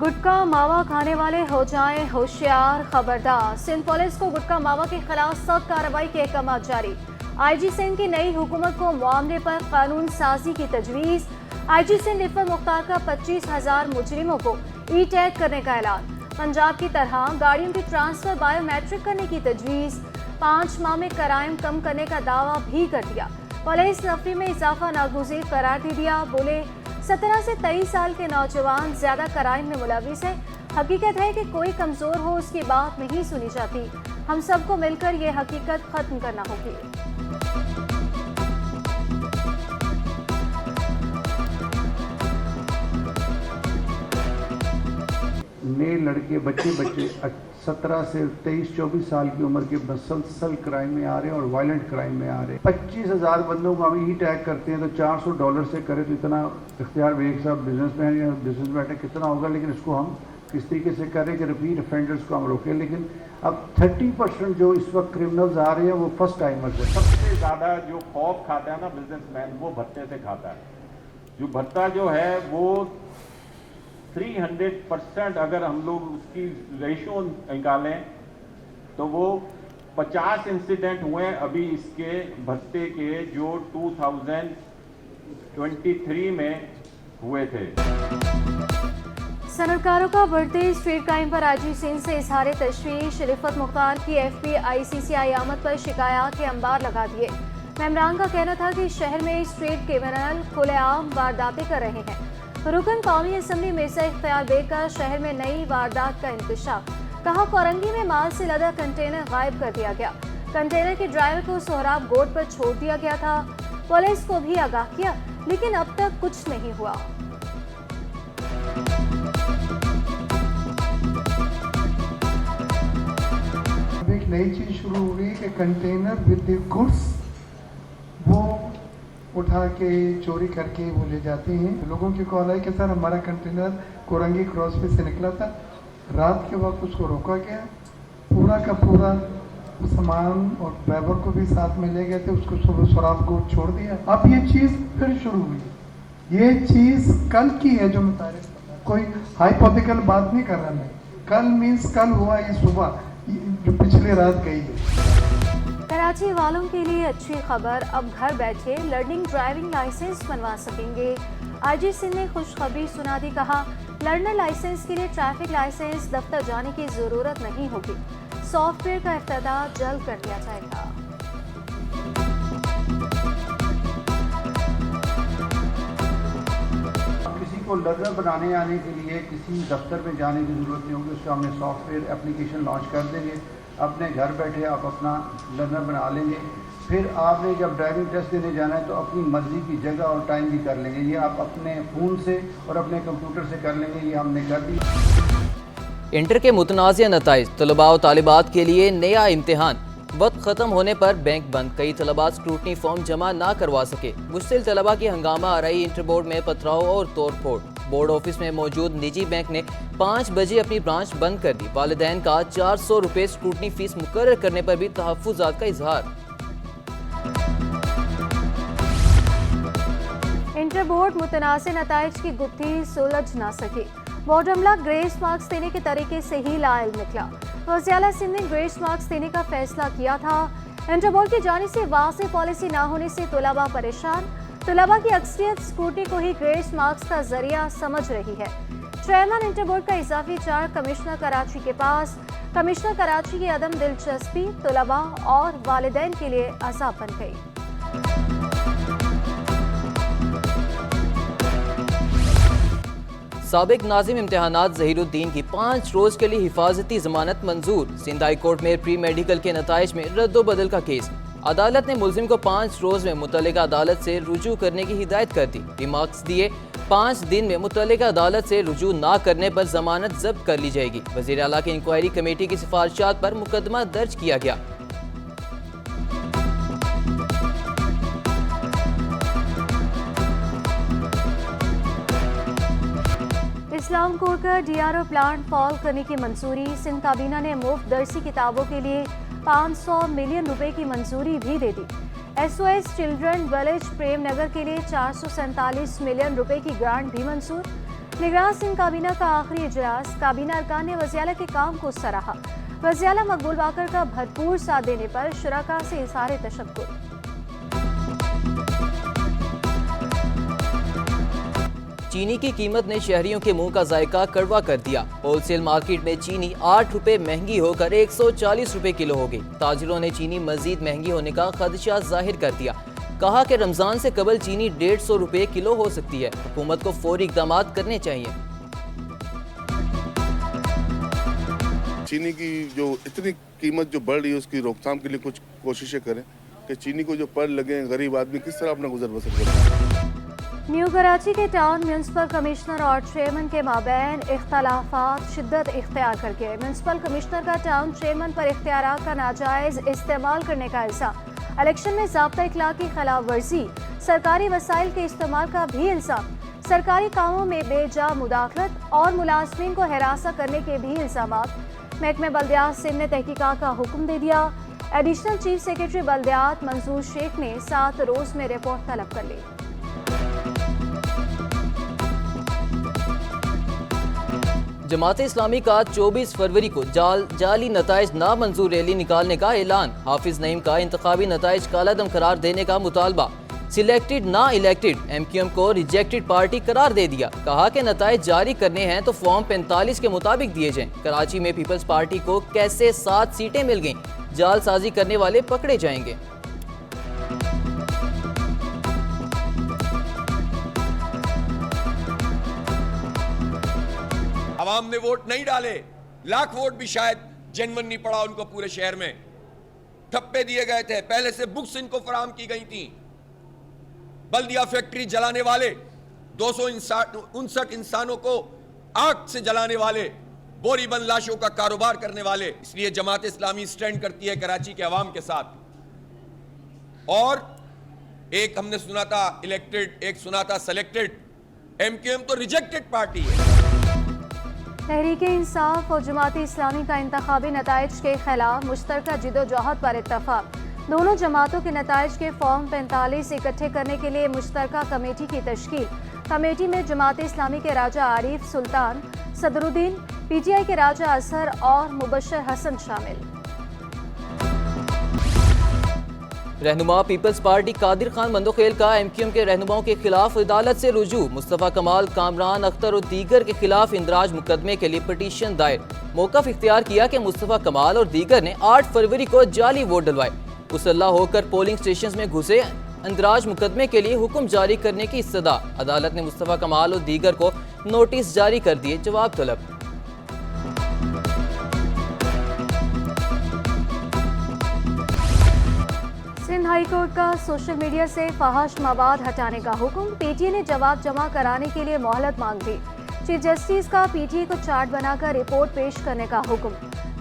गुटखा मावा खाने वाले हो जाएं होशियार, खबरदार। सिंध पुलिस को गुटखा मावा के खिलाफ सख्त कार्रवाई के अहकाम जारी। आईजी सिंध की नई हुकूमत को मामले पर कानून साजी की तजवीज़। आईजी सिंध इफ़त मुख्तार का 25,000 मुजरिमों को ई टैग करने का ऐलान। पंजाब की तरह गाड़ियों की ट्रांसफर बायोमेट्रिक करने की तजवीज़। 5 माह में क्राइम कम करने का दावा भी कर दिया। पुलिस नफरी में इजाफा नागुज़ीर करार दे दिया। बोले 17 से 23 साल के नौजवान ज्यादा क्राइम में मुलविस है। हकीकत है कि कोई कमजोर हो उसकी बात नहीं सुनी जाती। हम सबको मिलकर ये हकीकत खत्म करना होगी। नए लड़के बच्चे 17 से 23-24 साल की उम्र के मसलसल क्राइम में आ रहे हैं और वायलेंट क्राइम में आ रहे हैं। 25,000 बंदों को हम ई टैग करते हैं तो $400 से करें तो इतना इख्तियार बेग साहब बिजनेसमैन या बिजनेसमैन है कितना होगा, लेकिन इसको हम किस तरीके से करें कि रिपीट ऑफेंडर्स को हम रोकें। लेकिन अब 30% जो इस वक्त क्रिमिनल्स आ रहे हैं वो फर्स्ट टाइमर्स है। सबसे ज़्यादा जो खौफ खाता है ना बिजनेसमैन, वो भत्ते से खाता है। जो भत्ता जो है वो 300% अगर हम लोग उसकी रेशो निकालें तो वो 50 इंसिडेंट हुए अभी इसके भत्ते के जो 2023 में हुए थे। सनतकारों का बढ़ते स्ट्रीट क्राइम पर आईजी सिंध से इजहार तशवीश। इफ़त मुख्तार की FBI-CCI आमद पर शिकायत के अंबार लगा दिए। मेमरान का कहना था कि शहर में स्ट्रीट क्रिमिनल खुलेआम वारदातें कर रहे हैं। रुकन कौमी असम्बली मिर्जा इख्तियार बेग का शहर में नई वारदात का इंकशाफ। कहा कोरंगी में माल से लदा कंटेनर गायब कर दिया गया। कंटेनर के ड्राइवर को सोहराब गोड पर छोड़ दिया गया था। पुलिस को भी आगाह किया लेकिन अब तक कुछ नहीं हुआ। एक नई चीज शुरू हो गई कि कंटेनर विद द गुड्स वो उठा के चोरी करके वो ले जाते हैं। लोगों की कॉल है कि सर हमारा कंटेनर कोरंगी क्रॉस पे से निकला था, रात के वक्त उसको रोका गया, पूरा का पूरा सामान और ड्राइवर को भी साथ में ले गए थे, उसको सुबह शराब को छोड़ दिया। अब ये चीज़ फिर शुरू हुई। ये चीज़ कल की है जो मुतारिफ, कोई हाइपोथेटिकल बात नहीं कर रहा मैं। कल मीन्स कल हुआ, ये सुबह जो पिछले रात गई है। कराची वालों के लिए अच्छी खबर, अब घर बैठे लर्निंग ड्राइविंग लाइसेंस बनवा सकेंगे। आईजी सिंध ने खुशखबरी सुना दी। कहा लर्नर लाइसेंस के लिए ट्रैफिक लाइसेंस दफ्तर जाने की जरूरत नहीं होगी। सॉफ्टवेयर का इफ्तिताह जल्द कर दिया जाएगा। किसी को लर्नर बनाने आने के लिए किसी दफ्तर में जाने की ज़रूरत नहीं होगी। उसका हमने सॉफ्टवेयर एप्लीकेशन लॉन्च कर देंगे। अपने घर बैठे आप अपना लर्नर बना लेंगे। फिर आपने जब ड्राइविंग टेस्ट देने जाना है तो अपनी मर्ज़ी की जगह और टाइम भी कर लेंगे। ये आप अपने फ़ोन से और अपने कंप्यूटर से कर लेंगे। ये हमने कर दिया। इंटर के मुतनाज़िया नताइज, तलबा और तालिबात के लिए नया इम्तिहान। वक्त ख़त्म होने पर बैंक बंद, कई तलबा स्क्रूटनी फॉर्म जमा ना करवा सके। मुश्तिल तलबा की हंगामा आरई इंटर बोर्ड में पथराव और तोड़ फोड़। बोर्ड ऑफिस में मौजूद निजी बैंक ने 5 बजे अपनी ब्रांच बंद कर दी। वालिदैन का 400 रुपये स्क्रूटनी फीस मुकर्रर करने पर भी तहफ़्फ़ुज़ात का इजहार। इंटर बोर्ड मुतनाज़िर नताइज की गुत्थी सुलझ ना सकी। बोर्ड अमला ग्रेस मार्क्स देने के तरीके से ही लाइल निकला। वज़ीर सिंध ने ग्रेस मार्क्स देने का फैसला किया था। इंटर बोर्ड की जानिब से वाज़ेह पॉलिसी ना होने से तलबा परेशान। तलबा की अक्सरियत स्कूटी को ही ग्रेस मार्क्स का जरिया समझ रही है। चेयरमैन इंटर बोर्ड का इजाफी चार्ज कमिश्नर कराची के पास। कमिश्नर कराची की अदम दिलचस्पी तलबा और वालिदैन के लिए अज़ाब बन गई। साबिक नाजिम इम्तिहानात ज़हीरुद्दीन की 5 रोज़ के लिए हिफाजती जमानत मंजूर। सिंध हाई कोर्ट में प्री मेडिकल के नताइज में रद्दोबदल का केस। अदालत ने मुलजिम को 5 रोज़ में मुतल्लिका अदालत से रुजू करने की हिदायत कर दी। रिमार्क्स दिए 5 दिन में मुतल्लिका अदालत से रुजू ना करने पर जमानत जब्त कर ली जाएगी। वज़ीर आला की इंक्वायरी कमेटी की सिफारिशात पर मुकदमा दर्ज किया गया। इस्लाम कोर्ट का DRO प्लांट फॉल करने की मंजूरी। सिंध काबीना ने मुफ्त दरसी किताबों के लिए 500 मिलियन रुपए की मंजूरी भी दे दी। SOS children village Prem Nagar के लिए 447 मिलियन रुपए की ग्रांट भी मंजूर। निगरान सिंह काबीना का आखिरी इजलास, काबीना अरकान ने वज़ीर के काम को सराहा। वज़ीर मकबूल बाकर का भरपूर साथ देने पर शुरका से इज़हार तशक्कुर। चीनी की कीमत ने शहरियों के मुंह का जायका कड़वा कर दिया। होलसेल मार्केट में चीनी 8 रुपए महंगी होकर 140 रुपए किलो हो गई। ताजिरों ने चीनी मजीद महंगी होने का खदशा जाहिर कर दिया। कहा कि रमजान से कबल चीनी 150 रुपए किलो हो सकती है। हुकूमत को फौरी इक़दाम करने चाहिए। चीनी की जो इतनी कीमत जो बढ़ रही है उसकी रोकथाम के लिए कुछ कोशिशें करें कि चीनी को जो पड़ लगे, गरीब आदमी किस तरह अपना गुजर बसर करे। न्यू कराची के टाउन म्यूनसिपल कमिश्नर और चेयरमैन के माबैन इख्तलाफात शिद्दत इख्तियार कर गए। म्यूनसिपल कमिश्नर का टाउन चेयरमैन पर इख्तियारात का नाजायज इस्तेमाल करने का इल्जाम। इलेक्शन में ज़ाब्ता इखलाक की खिलाफ वर्जी, सरकारी वसाइल के इस्तेमाल का भी इल्जाम। सरकारी कामों में बेजा मुदाखलत और मुलाजमीन को हिरासा करने के भी इल्जामात। महकमे बल्दियात सिंध ने तहकीकात का हुक्म दे दिया। एडिशनल चीफ सेक्रेटरी बल्दियात मंजूर शेख ने 7 रोज में रिपोर्ट तलब कर ली। जमात इस्लामी का 24 फरवरी को जाली नताइज नामंजूर रैली निकालने का ऐलान। हाफिज नईम का इंतखाबी नताइज कालादम करार देने का मुतालबा। सिलेक्टेड ना इलेक्टेड MQM को रिजेक्टेड पार्टी करार दे दिया। कहा कि नताइज जारी करने हैं तो फॉर्म 45 के मुताबिक दिए जाएं। कराची में पीपल्स पार्टी को कैसे 7 सीटें मिल गईं, जालसाजी करने वाले पकड़े जाएंगे। आवाम ने वोट नहीं डाले, लाख वोट भी शायद जेन्युइन नहीं पड़ा उनको पूरे शहर में। ठप्पे दिए गए थे, पहले से बुक्स इनको फराहम की गई थी। बल्दिया फैक्ट्री जलाने वाले, 259 इंसानों को आग से जलाने वाले, बोरीबंद लाशों का कारोबार करने वाले। इसलिए जमात इस्लामी स्टैंड करती है कराची के अवाम के साथ। और एक हमने सुना था इलेक्टेड, एक सुना था सेलेक्टेड। MQM तो रिजेक्टेड पार्टी है। तहरीक इंसाफ और जमात इस्लामी का इंतखाबी नताइज के खिलाफ मुश्तरका जिदोजहद पर इत्तफाक। दोनों जमातों के नताइज के फॉर्म 45 इकट्ठे करने के लिए मुश्तरका कमेटी की तश्कील। कमेटी में जमात इस्लामी के राजा आरिफ सुल्तान, सदरुद्दीन, PTI के राजा असहर और मुबशर हसन शामिल। रहनुमा पीपल्स पार्टी कादिर खान मंदोखेल का MQM के रहनुमाओं के खिलाफ अदालत से रुजू। मुस्तफ़ा कमाल, कामरान अख्तर और दीगर के खिलाफ इंदराज मुकदमे के लिए पटिशन दायर। मौक़िफ़ इख्तियार किया कि मुस्तफ़ा कमाल और दीगर ने 8 फरवरी को जाली वोट डलवाए। मुसल्ला होकर पोलिंग स्टेशन में घुसे। इंदराज मुकदमे के लिए हुक्म जारी करने की इस्तदा। अदालत ने मुस्तफ़ा कमाल और दीगर को नोटिस जारी कर दिए। जवाब तलब। सिंध हाई कोर्ट का सोशल मीडिया से फहश मवाद हटाने का हुक्म। PTA ने जवाब जमा कराने के लिए मोहलत मांग दी। चीफ जस्टिस का PTA को चार्ट बनाकर रिपोर्ट पेश करने का हुक्म।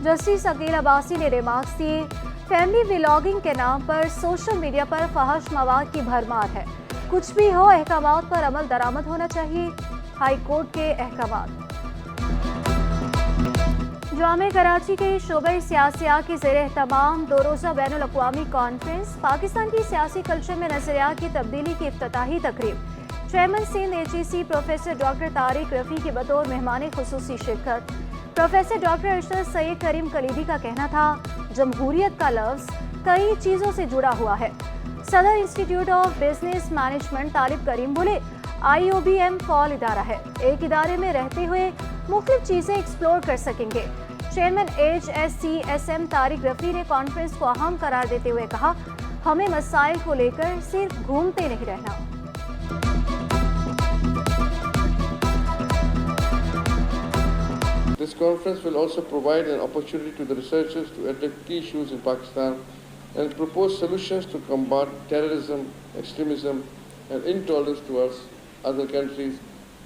जस्टिस अकील अब्बासी ने रिमार्क्स दिए, फैमिली व्लॉगिंग के नाम पर सोशल मीडिया पर फहश मवाद की भरमार है। कुछ भी हो, अहकामात पर अमल दरामद होना चाहिए। हाई कोर्ट के अहकामात। जामे कराची के शोबे सियासियात की ज़ेर एहतमाम 2 रोज़ा बैनुल अक़वामी कॉन्फ्रेंस, पाकिस्तान की सियासी कल्चर में नज़रियात की तब्दीली की इफ्तिताही तकरीब। Chairman Sindh HEC professor doctor Tariq Rafi की बतौर मेहमान खुसूसी शिरकत। प्रोफेसर डॉक्टर अरशद सैयद करीम कलीदी का कहना था, जमहूरियत का लफ्ज़ कई चीज़ों से जुड़ा हुआ है। सदर इंस्टीट्यूट ऑफ बिजनेस मैनेजमेंट तालिब करीम बोले, IOBM फॉल इदारा है, एक इदारे में रहते हुए मुख्तलिफ चीज़ें एक्सप्लोर कर सकेंगे। चेयरमैन HSCSM तारिक रफ़ी ने कॉन्फ्रेंस को अहम करार देते हुए कहा, हमें मसाइल को लेकर सिर्फ घूमते नहीं रहना। This conference will also provide an opportunity to the researchers to address key issues in Pakistan and propose solutions to combat terrorism, extremism and intolerance towards other countries.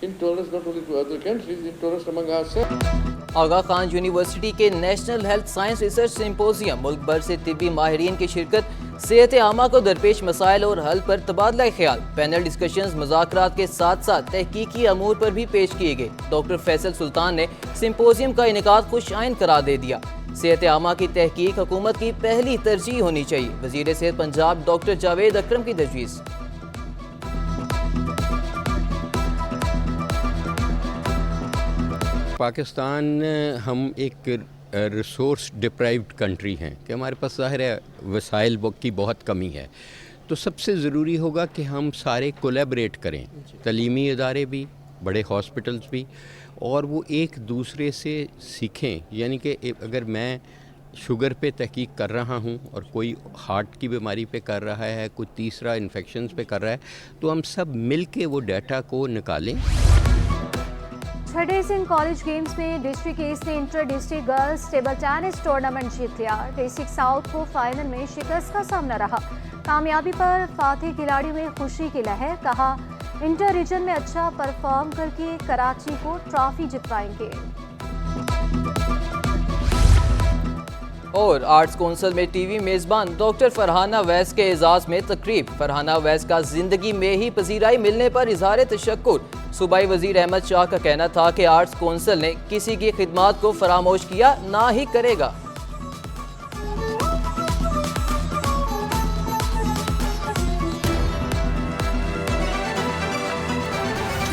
Intolerance not only to other countries, intolerance among ourselves. Agha Khan university के national health science research symposium, मुल्क भर से तिब्बी माहिरीन की शिरकत। सेहत आमा को दरपेश मसाइल और हल पर तबादला ख्याल। पैनल डिस्कशंस मुज़ाकरात के साथ साथ तहकीकी अमूर पर भी पेश किए गए। डॉक्टर फैसल सुल्तान ने सिंपोजियम का इनेकाद खुश आइन करार दे दिया। सेहत आमा की तहकीक हुकूमत की पहली तरजीह होनी चाहिए। वज़ीर सेहत पंजाब डॉक्टर जावेद अकरम की तजवीज़। पाकिस्तान हम एक रिसोर्स डिप्राइव्ड कंट्री हैं कि हमारे पास ज़ाहिर है वसाइल की बहुत कमी है, तो सबसे ज़रूरी होगा कि हम सारे कोलैबोरेट करें, तलीमी इदारे भी, बड़े हॉस्पिटल्स भी, और वो एक दूसरे से सीखें। यानी कि अगर मैं शुगर पे तहकीक कर रहा हूँ और कोई हार्ट की बीमारी पे कर रहा है, कोई तीसरा इन्फेक्शंस पे कर रहा है, तो हम सब मिल के वो डाटा को निकालें। छठे सिंह कॉलेज गेम्स में डिस्ट्रिक्ट ईस्ट ने inter district girls table tennis tournament जीत लिया। डिस्ट्रिक्ट साउथ को फाइनल में शिकस्त का सामना रहा। कामयाबी पर फातिह खिलाड़ियों में खुशी की लहर, कहा इंटर रीजन में अच्छा परफॉर्म करके कराची को ट्रॉफी जितवाएंगे। और आर्ट्स कौंसिल में टीवी मेज़बान डॉक्टर फरहाना वैस के एजाज़ में तकरीब। फरहाना वैस का जिंदगी में ही पजीराई मिलने पर इजहार तशक्कुर। सूबाई वजीर अहमद शाह का कहना था कि आर्ट्स कौंसिल ने किसी की खिदमात को फरामोश किया ना ही करेगा।